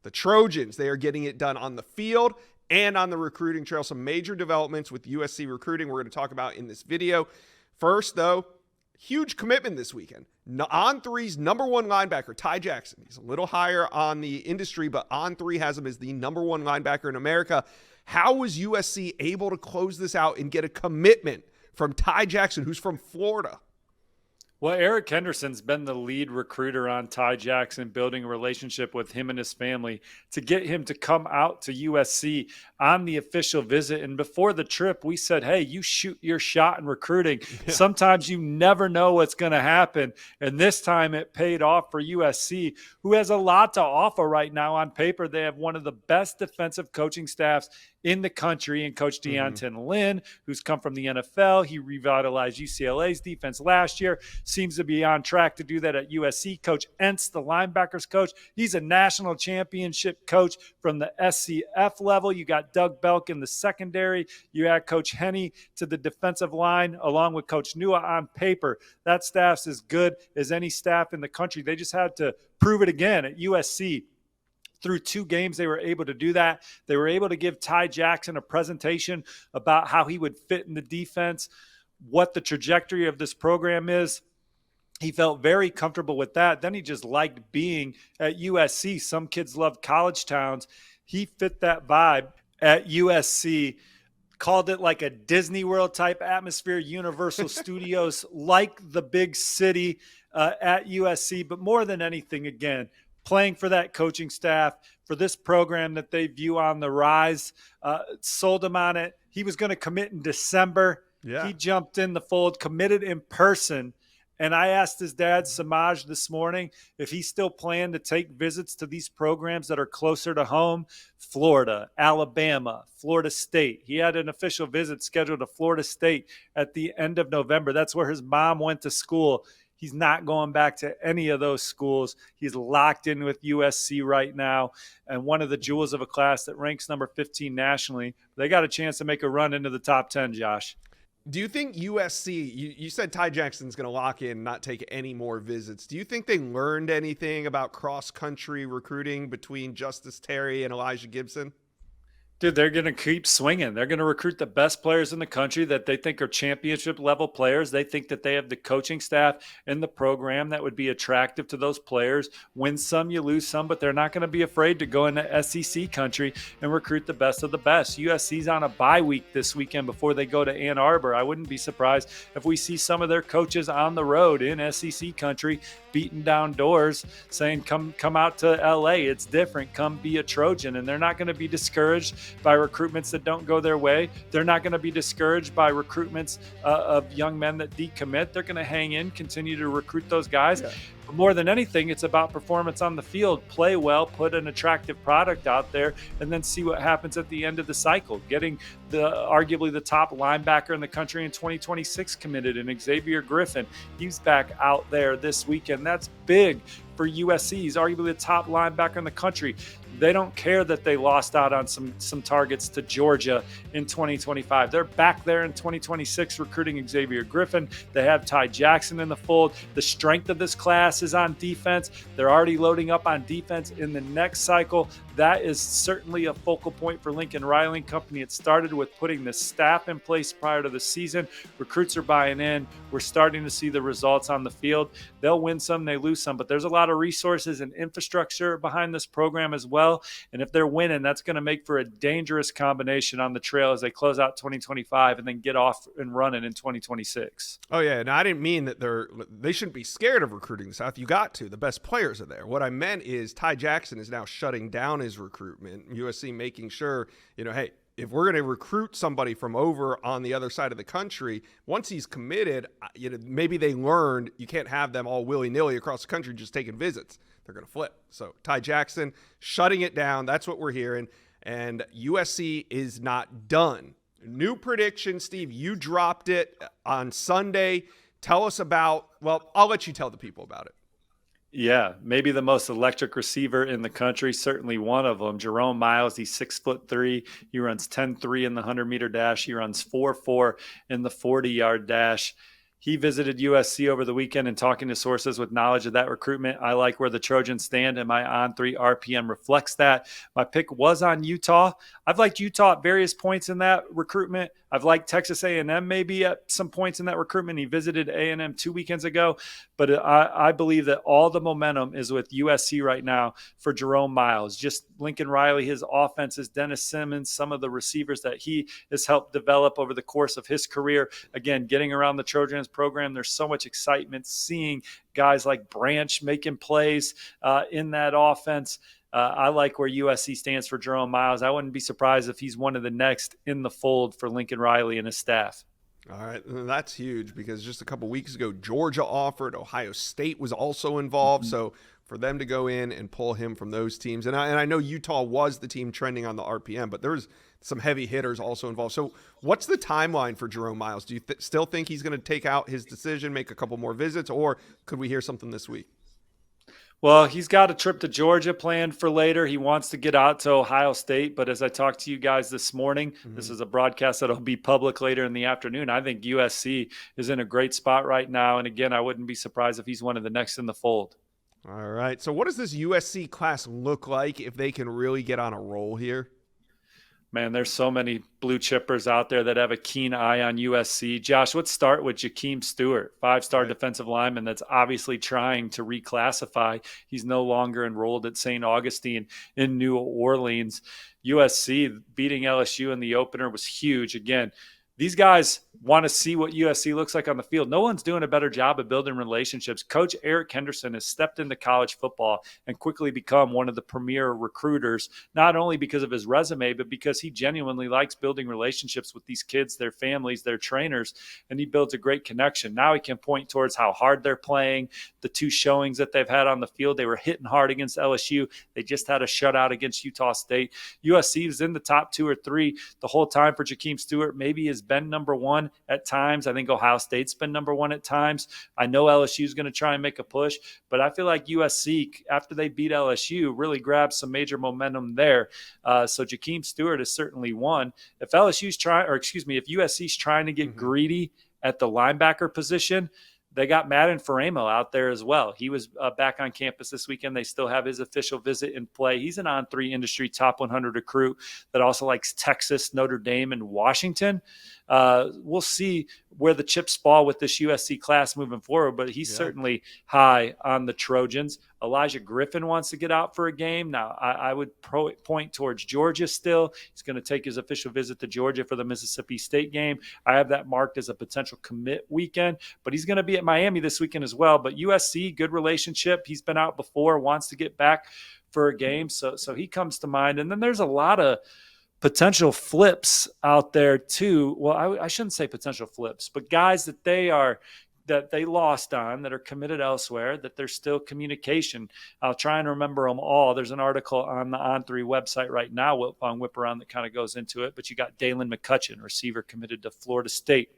The Trojans, they are getting it done on the field and on the recruiting trail. Some major developments with USC recruiting we're going to talk about in this video. First, though, huge commitment this weekend. On3's number one linebacker, Ty Jackson. He's a little higher on the industry, but On3 has him as the number one linebacker in America. How was USC able to close this out and get a commitment from Ty Jackson, who's from Florida? Well, Eric Henderson's been the lead recruiter on Ty Jackson, building a relationship with him and his family to get him to come out to USC on the official visit. And before the trip, we said, hey, you shoot your shot in recruiting. Yeah. Sometimes you never know what's going to happen. And this time it paid off for USC, who has a lot to offer right now. On paper, they have one of the best defensive coaching staffs in the country, and Coach Deontin Lynn, who's come from the NFL. He revitalized UCLA's defense last year, seems to be on track to do that at USC. Coach Entz, the linebackers coach, he's a national championship coach from the SCF level. You got Doug Belk in the secondary. You add Coach Henney to the defensive line, along with Coach Nua. On paper, that staff's as good as any staff in the country. They just had to prove it again at USC. Through 2 games, they were able to do that. They were able to give Ty Jackson a presentation about how he would fit in the defense, what the trajectory of this program is. He felt very comfortable with that. Then he just liked being at USC. Some kids love college towns. He fit that vibe at USC, called it like a Disney World type atmosphere, Universal Studios, like the big city at USC. But more than anything, again, playing for that coaching staff, for this program that they view on the rise, sold him on it. He was going to commit in December. Yeah. He jumped in the fold, committed in person. And I asked his dad, Samaj, this morning if he still planned to take visits to these programs that are closer to home. Florida, Alabama, Florida State. He had an official visit scheduled to Florida State at the end of November. That's where his mom went to school. He's not going back to any of those schools. He's locked in with USC right now, and one of the jewels of a class that ranks number 15 nationally. They got a chance to make a run into the top 10, Josh. Do you think USC, you said Ty Jackson's going to lock in, not take any more visits. Do you think they learned anything about cross-country recruiting between Justice Terry and Elijah Gibson? Dude, they're going to keep swinging. They're going to recruit the best players in the country that they think are championship level players. They think that they have the coaching staff and the program that would be attractive to those players. Win some, you lose some, but they're not going to be afraid to go into SEC country and recruit the best of the best. USC's on a bye week this weekend before they go to Ann Arbor. I wouldn't be surprised if we see some of their coaches on the road in SEC country beating down doors saying, come out to LA. It's different. Come be a Trojan. And they're not going to be discouraged by recruitments that don't go their way. They're not going to be discouraged by recruitments of young men that decommit. They're going to hang in, continue to recruit those guys. Yeah. But more than anything, it's about performance on the field. Play well, put an attractive product out there, and then see what happens at the end of the cycle. Getting arguably the top linebacker in the country in 2026 committed, and Xavier Griffin. He's back out there this weekend. That's big for USC. He's arguably the top linebacker in the country. They don't care that they lost out on some targets to Georgia in 2025. They're back there in 2026 recruiting Xavier Griffin. They have Ty Jackson in the fold. The strength of this class is on defense. They're already loading up on defense in the next cycle. That is certainly a focal point for Lincoln Riley & Company. It started with putting the staff in place prior to the season. Recruits are buying in. We're starting to see the results on the field. They'll win some, they lose some, but there's a lot of resources and infrastructure behind this program as well. And if they're winning, that's going to make for a dangerous combination on the trail as they close out 2025 and then get off and running in 2026. Oh, yeah. And I didn't mean that they shouldn't be scared of recruiting the South. You got to. The best players are there. What I meant is Ty Jackson is now shutting down his recruitment. USC making sure, hey, if we're going to recruit somebody from over on the other side of the country, once he's committed, maybe they learned you can't have them all willy-nilly across the country just taking visits. They're going to flip. So Ty Jackson shutting it down. That's what we're hearing. And USC is not done. New prediction, Steve. You dropped it on Sunday. Tell us about, I'll let you tell the people about it. Yeah, maybe the most electric receiver in the country, certainly one of them. Jerome Miles, he's 6'3". He runs 10.3 in the 100-meter dash. He runs 4.4 in the 40-yard dash. He visited USC over the weekend, and talking to sources with knowledge of that recruitment, I like where the Trojans stand, and my on-3 RPM reflects that. My pick was on Utah. I've liked Utah at various points in that recruitment. I've liked Texas A&M maybe at some points in that recruitment. He visited A&M 2 weekends ago, but I believe that all the momentum is with USC right now for Jerome Miles. Just Lincoln Riley, his offenses, Dennis Simmons, some of the receivers that he has helped develop over the course of his career. Again, getting around the Trojans program, there's so much excitement seeing guys like Branch making plays in that offense. I like where USC stands for Jerome Miles. I wouldn't be surprised if he's one of the next in the fold for Lincoln Riley and his staff. All right, that's huge because just a couple weeks ago, Georgia offered, Ohio State was also involved. So for them to go in and pull him from those teams, and I know Utah was the team trending on the RPM, but there's some heavy hitters also involved. So what's the timeline for Jerome Miles? Do you still think he's going to take out his decision, make a couple more visits, or could we hear something this week? Well, he's got a trip to Georgia planned for later. He wants to get out to Ohio State. But as I talked to you guys this morning, this is a broadcast that'll be public later in the afternoon. I think USC is in a great spot right now. And again, I wouldn't be surprised if he's one of the next in the fold. All right. So what does this USC class look like if they can really get on a roll here? Man, there's so many blue chippers out there that have a keen eye on USC. Josh, let's start with Jakeem Stewart, 5-star defensive lineman that's obviously trying to reclassify. He's no longer enrolled at St. Augustine in New Orleans. USC beating LSU in the opener was huge. Again, these guys want to see what USC looks like on the field. No one's doing a better job of building relationships. Coach Eric Henderson has stepped into college football and quickly become one of the premier recruiters, not only because of his resume, but because he genuinely likes building relationships with these kids, their families, their trainers, and he builds a great connection. Now he can point towards how hard they're playing, the 2 showings that they've had on the field. They were hitting hard against LSU. They just had a shutout against Utah State. USC is in the top 2 or 3 the whole time for Jakeem Stewart. Maybe has been number 1 at times. I think Ohio State's been number 1 at times. I know LSU is going to try and make a push, but I feel like USC, after they beat LSU, really grabbed some major momentum there. So Jakeem Stewart is certainly one. If if USC's trying to get greedy at the linebacker position, they got Madden Faramo out there as well. He was back on campus this weekend. They still have his official visit in play. He's an on-3 industry top 100 recruit that also likes Texas, Notre Dame, and Washington. We'll see where the chips fall with this USC class moving forward, but he's certainly high on the Trojans. Elijah Griffin wants to get out for a game. Now, I would point towards Georgia still. He's going to take his official visit to Georgia for the Mississippi State game. I have that marked as a potential commit weekend, but he's going to be at Miami this weekend as well. But USC, good relationship. He's been out before, wants to get back for a game. So he comes to mind. And then there's a lot of potential flips out there too. Well, I shouldn't say potential flips, but guys that they lost on, that are committed elsewhere, that there's still communication. I'll try and remember them all. There's an article on the On3 website right now, Wiltfong Whip Around, that kind of goes into it. But you got Dalen McCutcheon, receiver committed to Florida State.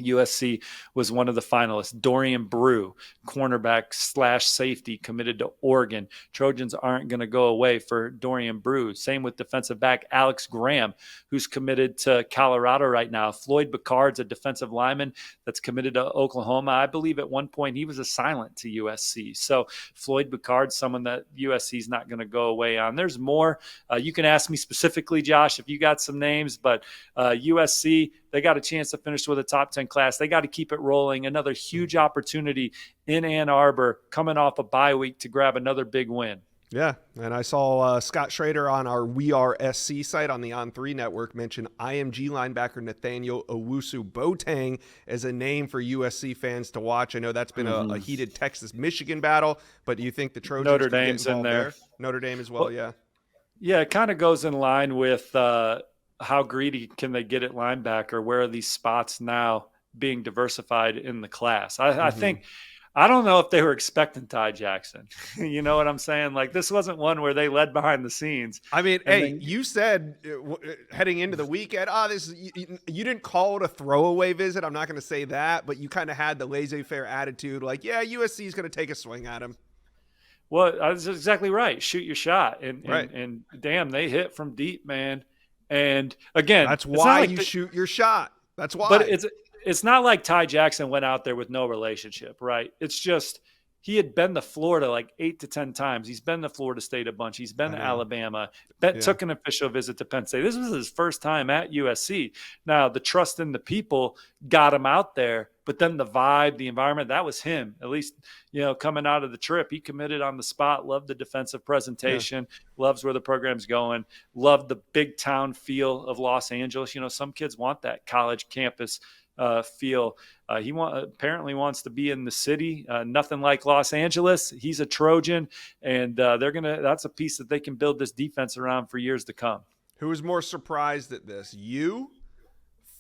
USC was one of the finalists. Dorian Brew, cornerback / safety, committed to Oregon. Trojans aren't going to go away for Dorian Brew. Same with defensive back Alex Graham, who's committed to Colorado right now. Floyd Bacard's a defensive lineman that's committed to Oklahoma. I believe at one point he was a silent to USC. So Floyd Bacard's someone that USC is not going to go away on. There's more. You can ask me specifically, Josh, if you got some names, but USC, they got a chance to finish with a top 10 class. They got to keep it rolling. Another huge opportunity in Ann Arbor, coming off a bye week to grab another big win. Yeah, and I saw Scott Schrader on our We Are SC site on the On3 network mention IMG linebacker Nathaniel Owusu-Boateng as a name for USC fans to watch. I know that's been a heated Texas-Michigan battle, but do you think the Trojans Notre Dame's in there? Notre Dame as well, yeah. Yeah, it kind of goes in line with how greedy can they get at linebacker? Where are these spots now being diversified in the class? I think, I don't know if they were expecting Ty Jackson. You know what I'm saying? Like, this wasn't one where they led behind the scenes. I mean, you said heading into the weekend, you didn't call it a throwaway visit. I'm not going to say that, but you kind of had the laissez-faire attitude, like, yeah, USC is going to take a swing at him. Well, that's exactly right. Shoot your shot. And damn, they hit from deep, man. And again, that's why you shoot your shot. That's why. But it's not like Ty Jackson went out there with no relationship, right? It's just he had been to Florida like 8 to 10 times. He's been to Florida State a bunch. He's been I to know. Alabama. Yeah. Took an official visit to Penn State. This was his first time at USC. Now, the trust in the people got him out there, but then the vibe, the environment, that was him. At least, coming out of the trip, he committed on the spot, loved the defensive presentation, loves where the program's going, loved the big town feel of Los Angeles. Some kids want that college campus feel. He apparently wants to be in the city. Nothing like Los Angeles. He's a Trojan, and that's a piece that they can build this defense around for years to come. Who was more surprised at this? You,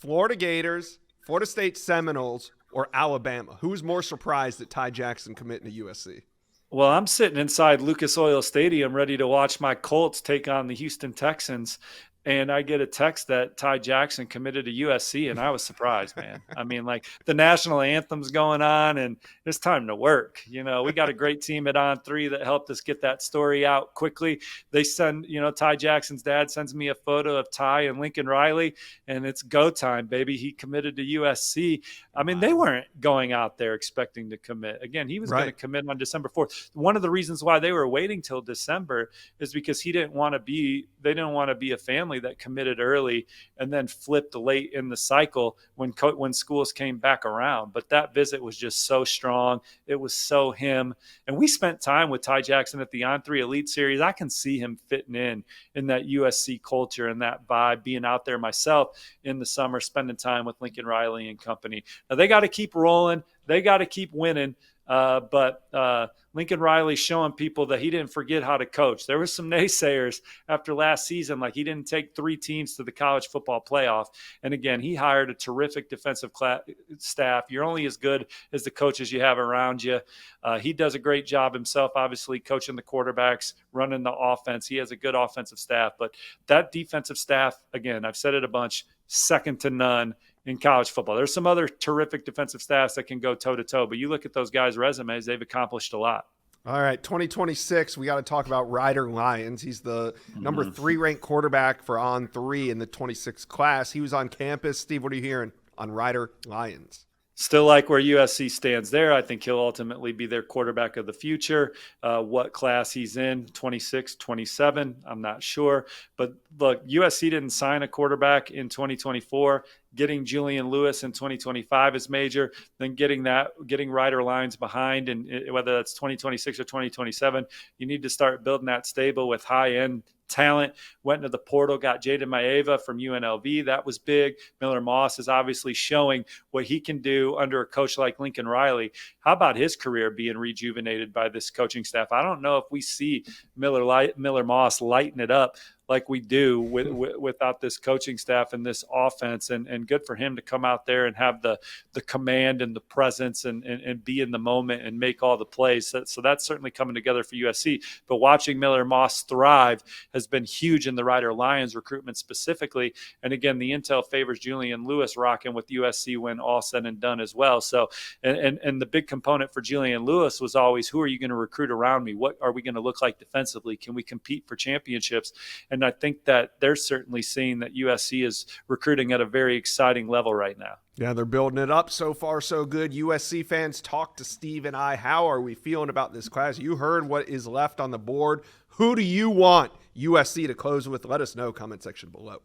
Florida Gators, Florida State Seminoles, or Alabama? Who was more surprised at Ty Jackson committing to USC? Well, I'm sitting inside Lucas Oil Stadium ready to watch my Colts take on the Houston Texans. And I get a text that Ty Jackson committed to USC, and I was surprised, man. I mean, like, the national anthem's going on, and it's time to work. We got a great team at On3 that helped us get that story out quickly. They send, Ty Jackson's dad sends me a photo of Ty and Lincoln Riley, and it's go time, baby. He committed to USC. I mean, they weren't going out there expecting to commit. Again, he was going to commit on December 4th. One of the reasons why they were waiting till December is because they didn't want to be a family that committed early and then flipped late in the cycle when schools came back around. But that visit was just so strong. It was so him. And we spent time with Ty Jackson at the On3 Elite Series. I can see him fitting in that USC culture and that vibe, being out there myself in the summer, spending time with Lincoln Riley and company. Now, they got to keep rolling. They got to keep winning. But Lincoln Riley showing people that he didn't forget how to coach. There were some naysayers after last season, like he didn't take 3 teams to the college football playoff. And again, he hired a terrific defensive staff. You're only as good as the coaches you have around you. He does a great job himself, obviously, coaching the quarterbacks, running the offense. He has a good offensive staff. But that defensive staff, again, I've said it a bunch, second to none in college football. There's some other terrific defensive staffs that can go toe-to-toe, but you look at those guys' resumes, they've accomplished a lot. All right, 2026, we got to talk about Ryder Lyons. He's the number 3 ranked quarterback for On3 in the 26 class. He was on campus. Steve, what are you hearing on Ryder Lyons? Still like where USC stands there. I think he'll ultimately be their quarterback of the future. What class he's in, 26, 27, I'm not sure. But look, USC didn't sign a quarterback in 2024. Getting Julian Lewis in 2025 is major. Then getting Ryder Lyons behind, and whether that's 2026 or 2027, you need to start building that stable with high-end talent. Went into the portal, got Jaden Maeva from UNLV. That was big. Miller Moss is obviously showing what he can do under a coach like Lincoln Riley. How about his career being rejuvenated by this coaching staff? I don't know if we see Miller Moss lighten it up like we do without this coaching staff and this offense, and good for him to come out there and have the command and the presence and be in the moment and make all the plays. So that's certainly coming together for USC. But watching Miller Moss thrive has been huge in the Ryder Lyons recruitment specifically. And again, the intel favors Julian Lewis rocking with USC when all said and done as well. So, and the big component for Julian Lewis was always, who are you going to recruit around me? What are we going to look like defensively? Can we compete for championships? And I think that they're certainly seeing that USC is recruiting at a very exciting level right now. Yeah, they're building it up. So far, so good. USC fans, talk to Steve and I. How are we feeling about this class? You heard what is left on the board. Who do you want USC to close with? Let us know. Comment section below.